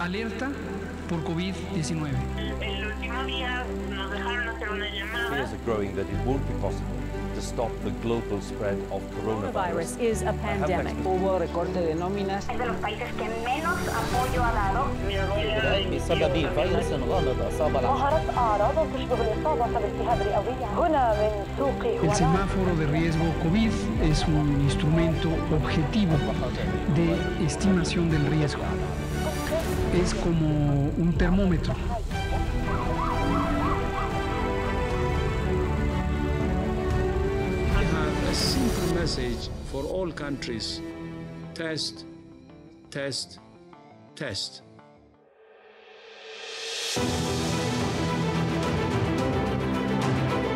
Alerta por COVID-19. El último día nos dejaron hacer una llamada. Fears are growing that it won't be possible to stop the global spread of coronavirus. Is a pandemic. Hubo recorte de nóminas. Es de los países que menos apoyo ha dado. بسبب فيروس غامض أصاب العالم. ظهرت أعراض تشبه الإصابة بالتهاب رئوية هنا من سوق. El semáforo de riesgo COVID es un instrumento objetivo de estimación del riesgo. Es como un termómetro. I have a simple message for all countries. Test, test, test.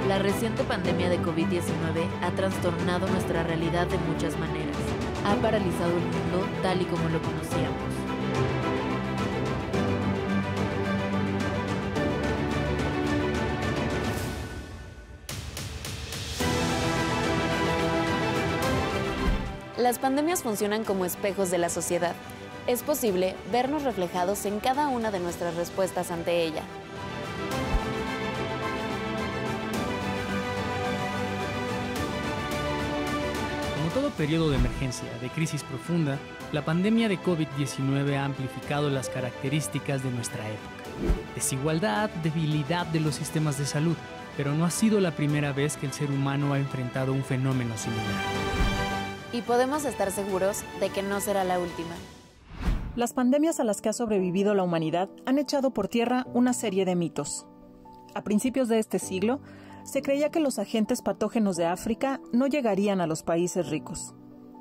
La reciente pandemia de COVID-19 ha trastornado nuestra realidad de muchas maneras. Ha paralizado el mundo tal y como lo conocíamos. Las pandemias funcionan como espejos de la sociedad. Es posible vernos reflejados en cada una de nuestras respuestas ante ella. Como todo periodo de emergencia, de crisis profunda, la pandemia de COVID-19 ha amplificado las características de nuestra época. Desigualdad, debilidad de los sistemas de salud, pero no ha sido la primera vez que el ser humano ha enfrentado un fenómeno similar. Y podemos estar seguros de que no será la última. Las pandemias a las que ha sobrevivido la humanidad han echado por tierra una serie de mitos. A principios de este siglo, se creía que los agentes patógenos de África no llegarían a los países ricos.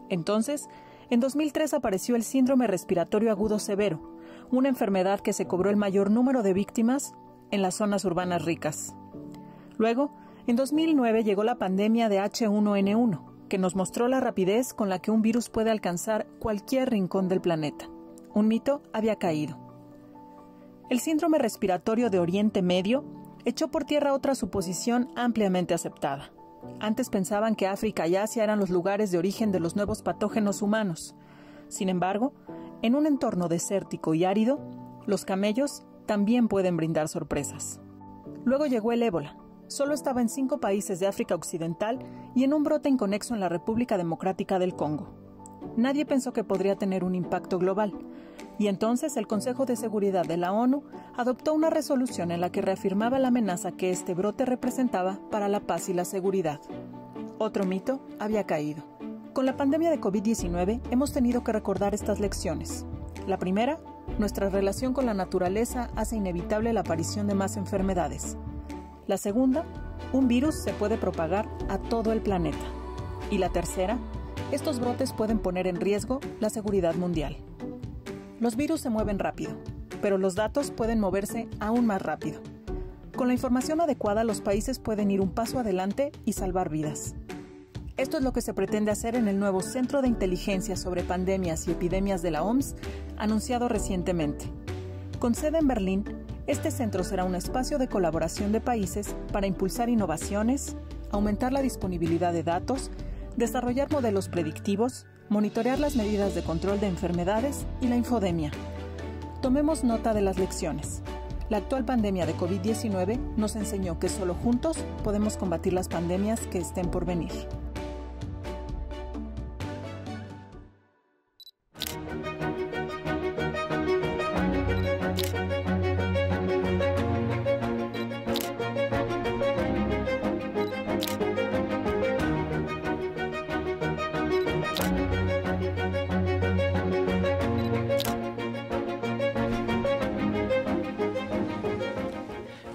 Entonces, en 2003 apareció el síndrome respiratorio agudo severo, una enfermedad que se cobró el mayor número de víctimas en las zonas urbanas ricas. Luego, en 2009 llegó la pandemia de H1N1, que nos mostró la rapidez con la que un virus puede alcanzar cualquier rincón del planeta. Un mito había caído. El síndrome respiratorio de Oriente Medio echó por tierra otra suposición ampliamente aceptada. Antes pensaban que África y Asia eran los lugares de origen de los nuevos patógenos humanos. Sin embargo, en un entorno desértico y árido, los camellos también pueden brindar sorpresas. Luego llegó el ébola. Solo estaba en 5 países de África Occidental y en un brote inconexo en la República Democrática del Congo. Nadie pensó que podría tener un impacto global, y entonces el Consejo de Seguridad de la ONU adoptó una resolución en la que reafirmaba la amenaza que este brote representaba para la paz y la seguridad. Otro mito había caído. Con la pandemia de COVID-19 hemos tenido que recordar estas lecciones. La primera, nuestra relación con la naturaleza hace inevitable la aparición de más enfermedades. La segunda, un virus se puede propagar a todo el planeta. Y la tercera, estos brotes pueden poner en riesgo la seguridad mundial. Los virus se mueven rápido, pero los datos pueden moverse aún más rápido. Con la información adecuada, los países pueden ir un paso adelante y salvar vidas. Esto es lo que se pretende hacer en el nuevo Centro de Inteligencia sobre Pandemias y Epidemias de la OMS, anunciado recientemente. Con sede en Berlín, este centro será un espacio de colaboración de países para impulsar innovaciones, aumentar la disponibilidad de datos, desarrollar modelos predictivos, monitorear las medidas de control de enfermedades y la infodemia. Tomemos nota de las lecciones. La actual pandemia de COVID-19 nos enseñó que solo juntos podemos combatir las pandemias que estén por venir.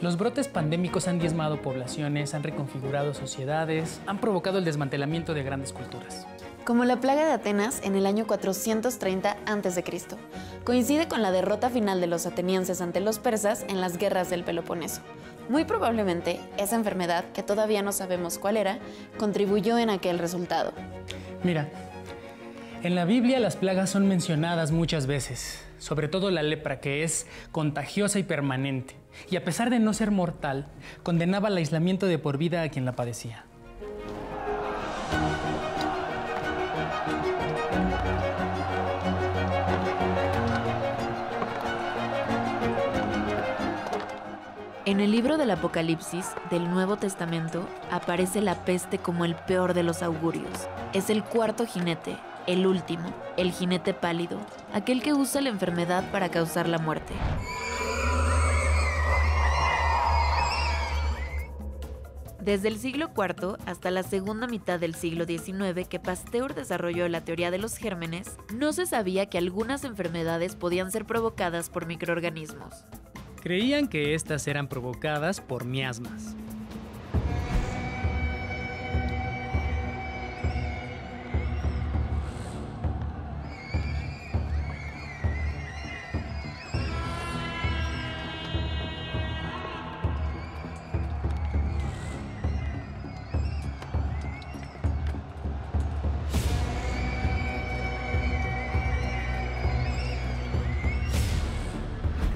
Los brotes pandémicos han diezmado poblaciones, han reconfigurado sociedades, han provocado el desmantelamiento de grandes culturas. Como la plaga de Atenas en el año 430 a.C. Coincide con la derrota final de los atenienses ante los persas en las guerras del Peloponeso. Muy probablemente, esa enfermedad, que todavía no sabemos cuál era, contribuyó en aquel resultado. Mira, en la Biblia las plagas son mencionadas muchas veces, sobre todo la lepra, que es contagiosa y permanente, y a pesar de no ser mortal, condenaba al aislamiento de por vida a quien la padecía. En el libro del Apocalipsis del Nuevo Testamento aparece la peste como el peor de los augurios. Es el cuarto jinete, el último, el jinete pálido, aquel que usa la enfermedad para causar la muerte. Desde el siglo IV hasta la segunda mitad del siglo XIX, que Pasteur desarrolló la teoría de los gérmenes, no se sabía que algunas enfermedades podían ser provocadas por microorganismos. Creían que estas eran provocadas por miasmas.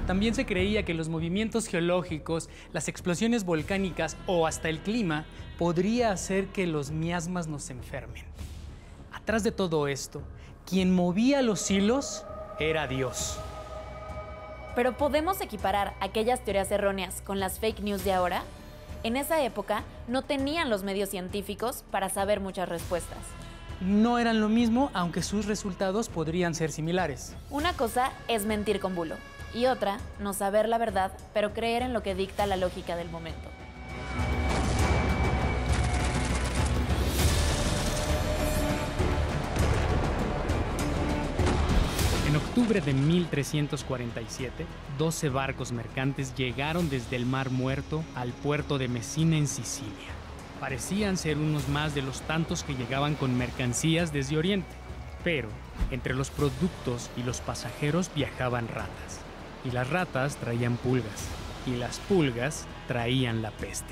También se creía que los movimientos geológicos, las explosiones volcánicas o hasta el clima podría hacer que los miasmas nos enfermen. Atrás de todo esto, quien movía los hilos era Dios. ¿Pero podemos equiparar aquellas teorías erróneas con las fake news de ahora? En esa época no tenían los medios científicos para saber muchas respuestas. No eran lo mismo, aunque sus resultados podrían ser similares. Una cosa es mentir con bulo. Y otra, no saber la verdad, pero creer en lo que dicta la lógica del momento. En octubre de 1347, 12 barcos mercantes llegaron desde el Mar Muerto al puerto de Messina en Sicilia. Parecían ser unos más de los tantos que llegaban con mercancías desde Oriente. Pero entre los productos y los pasajeros viajaban ratas. Y las ratas traían pulgas, y las pulgas traían la peste.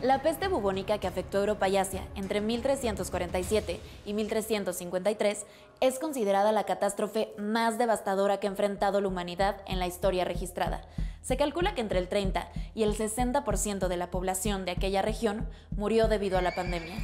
La peste bubónica que afectó a Europa y Asia entre 1347 y 1353 es considerada la catástrofe más devastadora que ha enfrentado la humanidad en la historia registrada. Se calcula que entre el 30 y el 60% de la población de aquella región murió debido a la pandemia.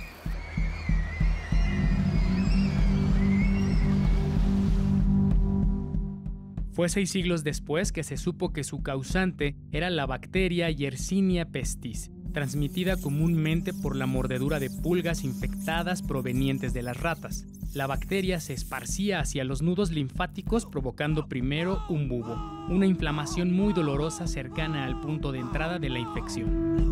Fue 6 siglos después que se supo que su causante era la bacteria Yersinia pestis, transmitida comúnmente por la mordedura de pulgas infectadas provenientes de las ratas. La bacteria se esparcía hacia los nudos linfáticos provocando primero un bubo, una inflamación muy dolorosa cercana al punto de entrada de la infección.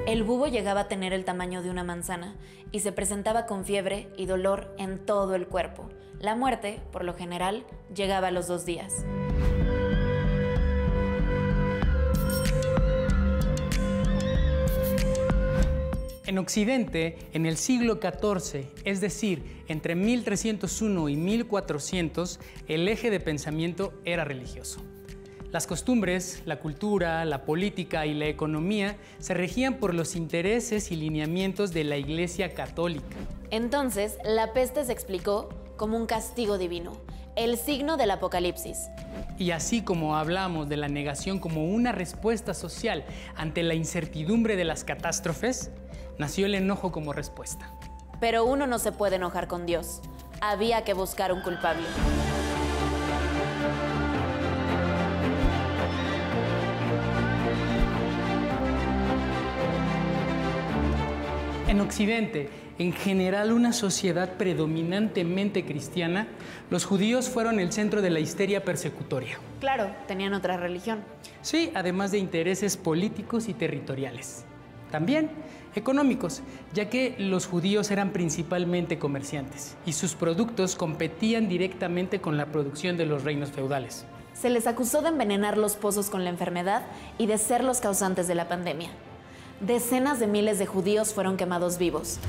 El bubo llegaba a tener el tamaño de una manzana y se presentaba con fiebre y dolor en todo el cuerpo. La muerte, por lo general, llegaba a los 2 días. En Occidente, en el siglo XIV, es decir, entre 1301 y 1400, el eje de pensamiento era religioso. Las costumbres, la cultura, la política y la economía se regían por los intereses y lineamientos de la Iglesia Católica. Entonces, la peste se explicó como un castigo divino, el signo del Apocalipsis. Y así como hablamos de la negación como una respuesta social ante la incertidumbre de las catástrofes, nació el enojo como respuesta. Pero uno no se puede enojar con Dios. Había que buscar un culpable. En Occidente, en general una sociedad predominantemente cristiana, los judíos fueron el centro de la histeria persecutoria. Claro, tenían otra religión. Sí, además de intereses políticos y territoriales. También económicos, ya que los judíos eran principalmente comerciantes y sus productos competían directamente con la producción de los reinos feudales. Se les acusó de envenenar los pozos con la enfermedad y de ser los causantes de la pandemia. Decenas de miles de judíos fueron quemados vivos.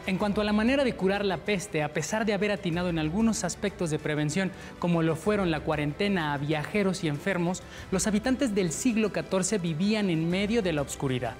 En cuanto a la manera de curar la peste, a pesar de haber atinado en algunos aspectos de prevención, como lo fueron la cuarentena a viajeros y enfermos, los habitantes del siglo XIV vivían en medio de la oscuridad.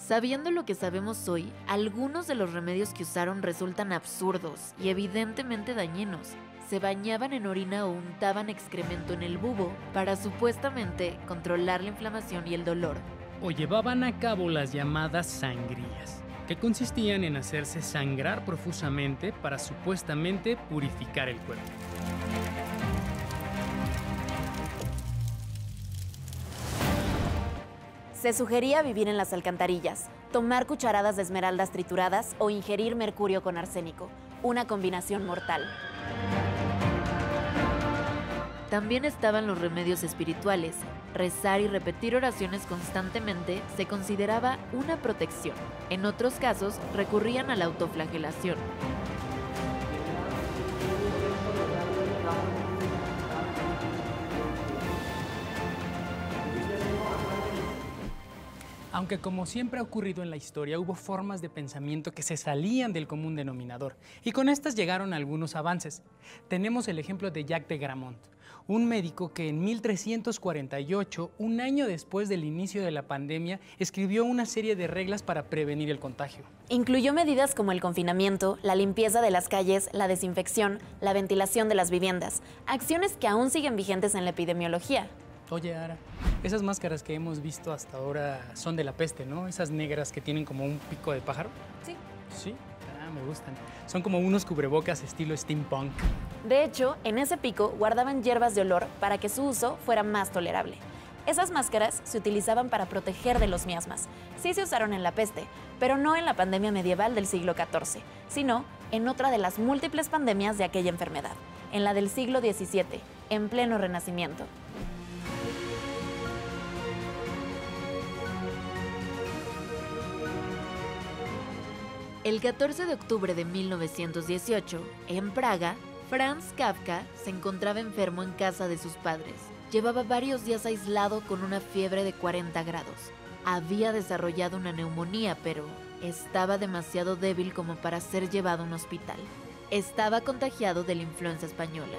Sabiendo lo que sabemos hoy, algunos de los remedios que usaron resultan absurdos y evidentemente dañinos. Se bañaban en orina o untaban excremento en el bubo para supuestamente controlar la inflamación y el dolor. O llevaban a cabo las llamadas sangrías, que consistían en hacerse sangrar profusamente para supuestamente purificar el cuerpo. Se sugería vivir en las alcantarillas, tomar cucharadas de esmeraldas trituradas o ingerir mercurio con arsénico, una combinación mortal. También estaban los remedios espirituales. Rezar y repetir oraciones constantemente se consideraba una protección. En otros casos, recurrían a la autoflagelación. Aunque como siempre ha ocurrido en la historia, hubo formas de pensamiento que se salían del común denominador, y con estas llegaron algunos avances. Tenemos el ejemplo de Jacques de Gramont, un médico que en 1348, un año después del inicio de la pandemia, escribió una serie de reglas para prevenir el contagio. Incluyó medidas como el confinamiento, la limpieza de las calles, la desinfección, la ventilación de las viviendas, acciones que aún siguen vigentes en la epidemiología. Oye, Ara, esas máscaras que hemos visto hasta ahora son de la peste, ¿no? Esas negras que tienen como un pico de pájaro. Sí. Sí, me gustan. Son como unos cubrebocas estilo steampunk. De hecho, en ese pico guardaban hierbas de olor para que su uso fuera más tolerable. Esas máscaras se utilizaban para proteger de los miasmas. Sí se usaron en la peste, pero no en la pandemia medieval del siglo XIV, sino en otra de las múltiples pandemias de aquella enfermedad, en la del siglo XVII, en pleno Renacimiento. El 14 de octubre de 1918, en Praga, Franz Kafka se encontraba enfermo en casa de sus padres. Llevaba varios días aislado con una fiebre de 40 grados. Había desarrollado una neumonía, pero estaba demasiado débil como para ser llevado a un hospital. Estaba contagiado de la influenza española.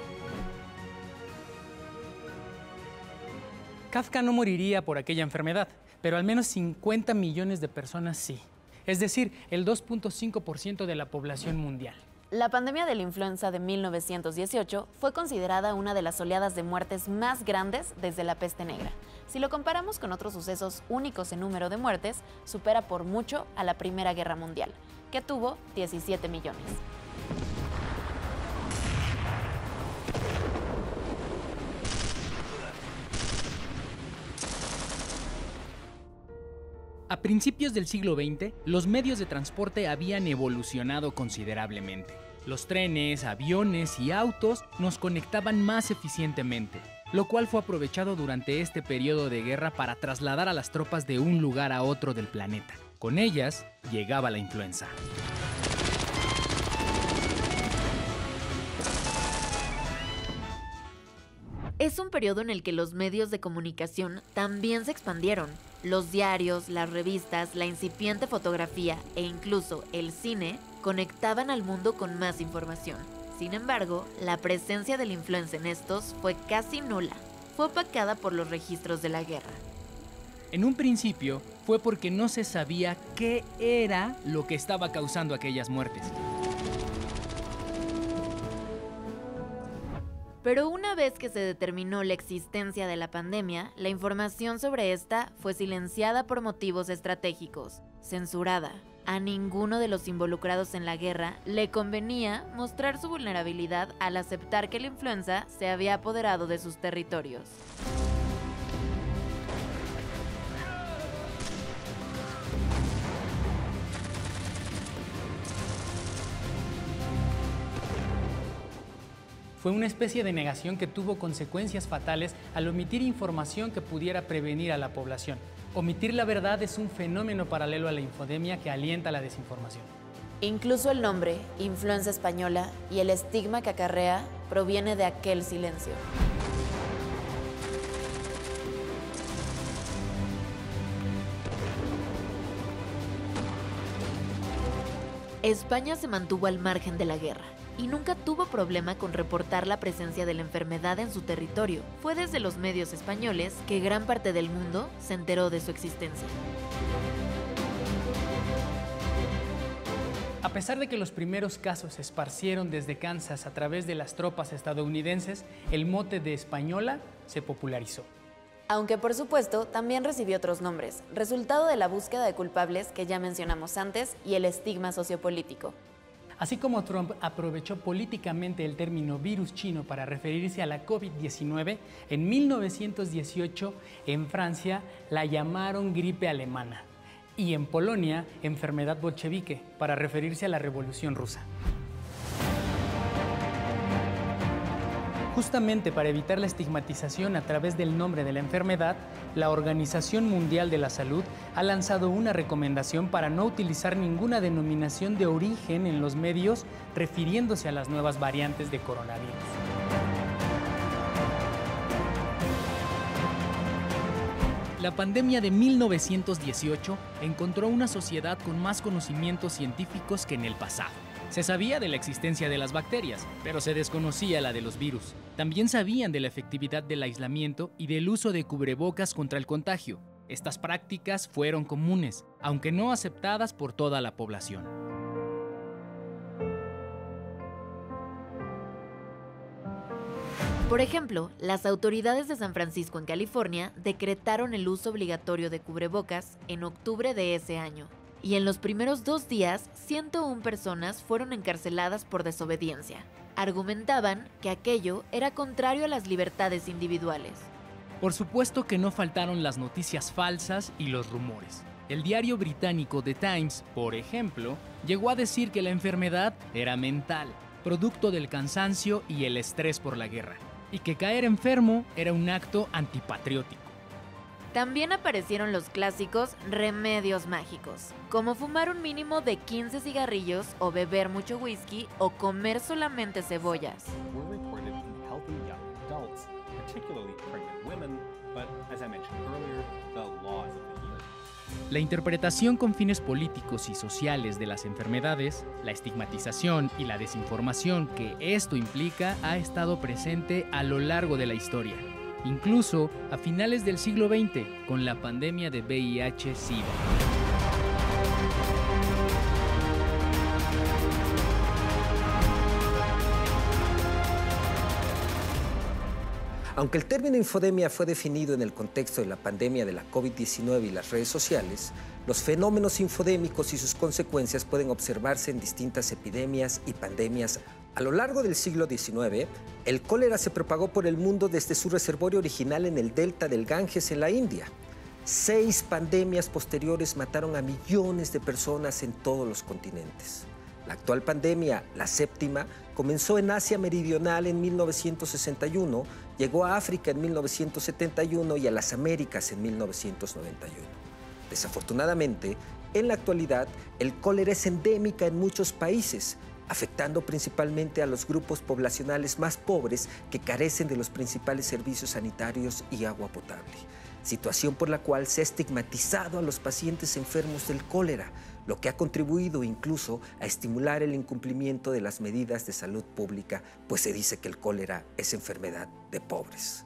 Kafka no moriría por aquella enfermedad, pero al menos 50 millones de personas sí. Es decir, el 2.5% de la población mundial. La pandemia de la influenza de 1918 fue considerada una de las oleadas de muertes más grandes desde la peste negra. Si lo comparamos con otros sucesos únicos en número de muertes, supera por mucho a la Primera Guerra Mundial, que tuvo 17 millones. A principios del siglo XX, los medios de transporte habían evolucionado considerablemente. Los trenes, aviones y autos nos conectaban más eficientemente, lo cual fue aprovechado durante este periodo de guerra para trasladar a las tropas de un lugar a otro del planeta. Con ellas llegaba la influenza. Es un periodo en el que los medios de comunicación también se expandieron. Los diarios, las revistas, la incipiente fotografía e incluso el cine conectaban al mundo con más información. Sin embargo, la presencia de la influenza en estos fue casi nula. Fue opacada por los registros de la guerra. En un principio fue porque no se sabía qué era lo que estaba causando aquellas muertes. Pero una vez que se determinó la existencia de la pandemia, la información sobre esta fue silenciada por motivos estratégicos, censurada. A ninguno de los involucrados en la guerra le convenía mostrar su vulnerabilidad al aceptar que la influenza se había apoderado de sus territorios. Fue una especie de negación que tuvo consecuencias fatales al omitir información que pudiera prevenir a la población. Omitir la verdad es un fenómeno paralelo a la infodemia que alienta la desinformación. Incluso el nombre, influenza española, y el estigma que acarrea proviene de aquel silencio. España se mantuvo al margen de la guerra y nunca tuvo problema con reportar la presencia de la enfermedad en su territorio. Fue desde los medios españoles que gran parte del mundo se enteró de su existencia. A pesar de que los primeros casos se esparcieron desde Kansas a través de las tropas estadounidenses, el mote de española se popularizó. Aunque por supuesto también recibió otros nombres, resultado de la búsqueda de culpables que ya mencionamos antes y el estigma sociopolítico. Así como Trump aprovechó políticamente el término virus chino para referirse a la COVID-19, en 1918 en Francia la llamaron gripe alemana y en Polonia enfermedad bolchevique para referirse a la Revolución Rusa. Justamente para evitar la estigmatización a través del nombre de la enfermedad, la Organización Mundial de la Salud ha lanzado una recomendación para no utilizar ninguna denominación de origen en los medios refiriéndose a las nuevas variantes de coronavirus. La pandemia de 1918 encontró una sociedad con más conocimientos científicos que en el pasado. Se sabía de la existencia de las bacterias, pero se desconocía la de los virus. También sabían de la efectividad del aislamiento y del uso de cubrebocas contra el contagio. Estas prácticas fueron comunes, aunque no aceptadas por toda la población. Por ejemplo, las autoridades de San Francisco, en California, decretaron el uso obligatorio de cubrebocas en octubre de ese año. Y en los primeros 2 días, 101 personas fueron encarceladas por desobediencia. Argumentaban que aquello era contrario a las libertades individuales. Por supuesto que no faltaron las noticias falsas y los rumores. El diario británico The Times, por ejemplo, llegó a decir que la enfermedad era mental, producto del cansancio y el estrés por la guerra, y que caer enfermo era un acto antipatriótico. También aparecieron los clásicos remedios mágicos, como fumar un mínimo de 15 cigarrillos o beber mucho whisky o comer solamente cebollas. La interpretación con fines políticos y sociales de las enfermedades, la estigmatización y la desinformación que esto implica ha estado presente a lo largo de la historia. Incluso a finales del siglo XX, con la pandemia de VIH-Sida. Aunque el término infodemia fue definido en el contexto de la pandemia de la COVID-19 y las redes sociales, los fenómenos infodémicos y sus consecuencias pueden observarse en distintas epidemias y pandemias. A lo largo del siglo XIX, el cólera se propagó por el mundo desde su reservorio original en el delta del Ganges, en la India. 6 pandemias posteriores mataron a millones de personas en todos los continentes. La actual pandemia, la 7ª, comenzó en Asia Meridional en 1961, llegó a África en 1971 y a las Américas en 1991. Desafortunadamente, en la actualidad, el cólera es endémica en muchos países, afectando principalmente a los grupos poblacionales más pobres que carecen de los principales servicios sanitarios y agua potable. Situación por la cual se ha estigmatizado a los pacientes enfermos del cólera, lo que ha contribuido incluso a estimular el incumplimiento de las medidas de salud pública, pues se dice que el cólera es enfermedad de pobres.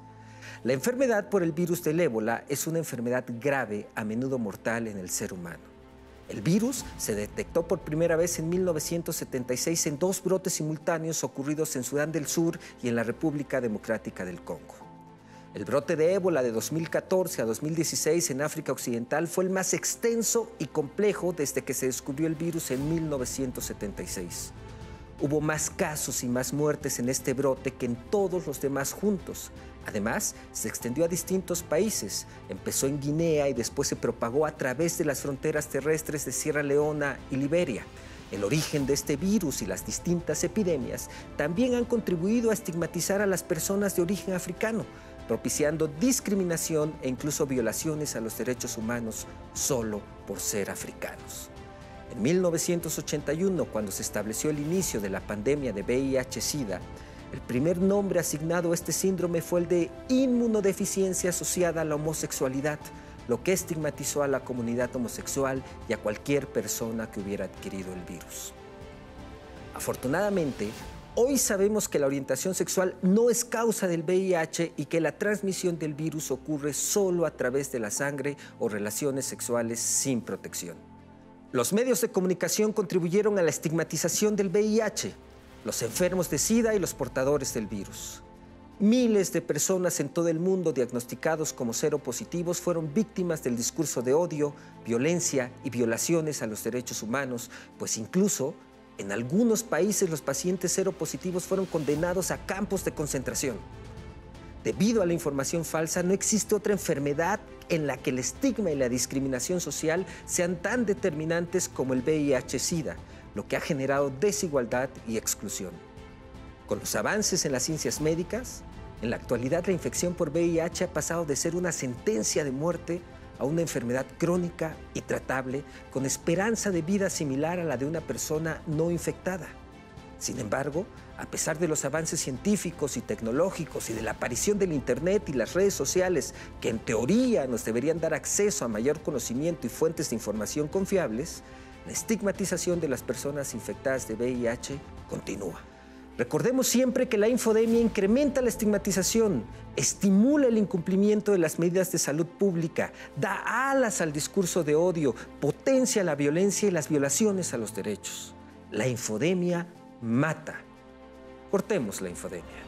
La enfermedad por el virus del ébola es una enfermedad grave, a menudo mortal en el ser humano. El virus se detectó por primera vez en 1976 en 2 brotes simultáneos ocurridos en Sudán del Sur y en la República Democrática del Congo. El brote de ébola de 2014 a 2016 en África Occidental fue el más extenso y complejo desde que se descubrió el virus en 1976. Hubo más casos y más muertes en este brote que en todos los demás juntos. Además, se extendió a distintos países. Empezó en Guinea y después se propagó a través de las fronteras terrestres de Sierra Leona y Liberia. El origen de este virus y las distintas epidemias también han contribuido a estigmatizar a las personas de origen africano, propiciando discriminación e incluso violaciones a los derechos humanos solo por ser africanos. En 1981, cuando se estableció el inicio de la pandemia de VIH-Sida, el primer nombre asignado a este síndrome fue el de inmunodeficiencia asociada a la homosexualidad, lo que estigmatizó a la comunidad homosexual y a cualquier persona que hubiera adquirido el virus. Afortunadamente, hoy sabemos que la orientación sexual no es causa del VIH y que la transmisión del virus ocurre solo a través de la sangre o relaciones sexuales sin protección. Los medios de comunicación contribuyeron a la estigmatización del VIH, los enfermos de SIDA y los portadores del virus. Miles de personas en todo el mundo diagnosticados como seropositivos fueron víctimas del discurso de odio, violencia y violaciones a los derechos humanos, pues incluso en algunos países los pacientes seropositivos fueron condenados a campos de concentración. Debido a la información falsa, no existe otra enfermedad en la que el estigma y la discriminación social sean tan determinantes como el VIH-Sida, lo que ha generado desigualdad y exclusión. Con los avances en las ciencias médicas, en la actualidad la infección por VIH ha pasado de ser una sentencia de muerte a una enfermedad crónica y tratable con esperanza de vida similar a la de una persona no infectada. Sin embargo, a pesar de los avances científicos y tecnológicos y de la aparición del Internet y las redes sociales, que en teoría nos deberían dar acceso a mayor conocimiento y fuentes de información confiables, la estigmatización de las personas infectadas de VIH continúa. Recordemos siempre que la infodemia incrementa la estigmatización, estimula el incumplimiento de las medidas de salud pública, da alas al discurso de odio, potencia la violencia y las violaciones a los derechos. La infodemia mata. Cortemos la infodemia.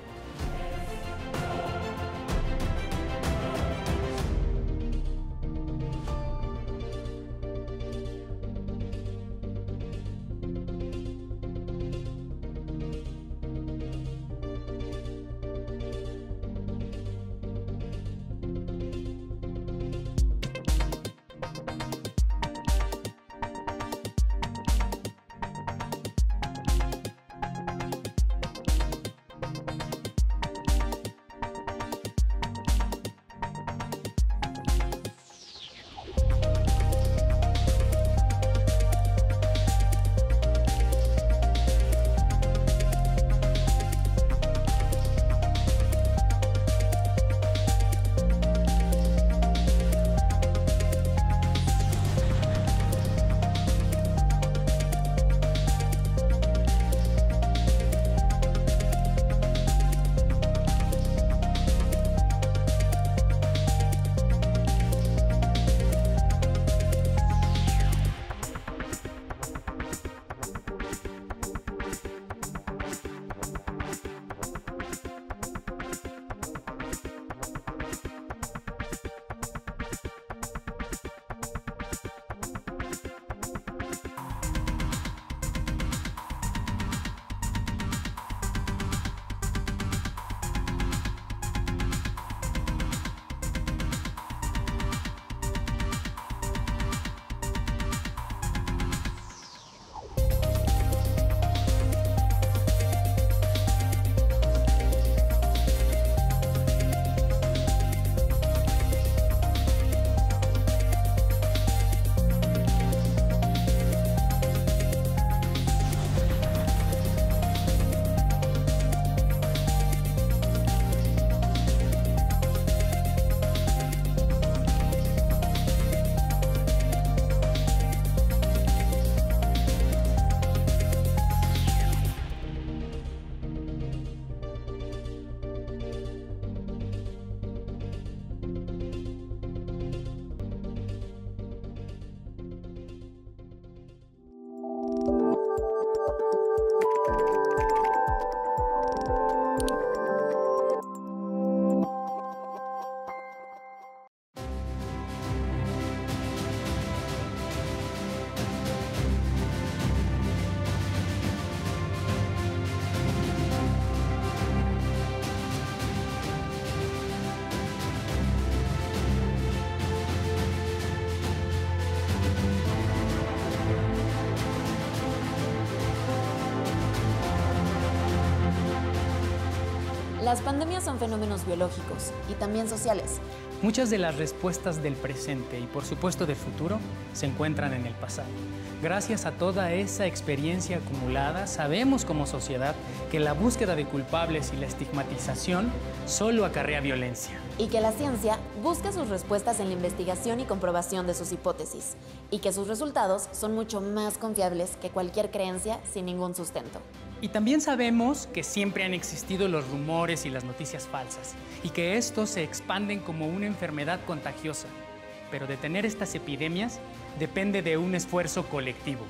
Las pandemias son fenómenos biológicos y también sociales. Muchas de las respuestas del presente y por supuesto del futuro se encuentran en el pasado. Gracias a toda esa experiencia acumulada, sabemos como sociedad que la búsqueda de culpables y la estigmatización solo acarrea violencia. Y que la ciencia busca sus respuestas en la investigación y comprobación de sus hipótesis. Y que sus resultados son mucho más confiables que cualquier creencia sin ningún sustento. Y también sabemos que siempre han existido los rumores y las noticias falsas, y que estos se expanden como una enfermedad contagiosa. Pero detener estas epidemias depende de un esfuerzo colectivo.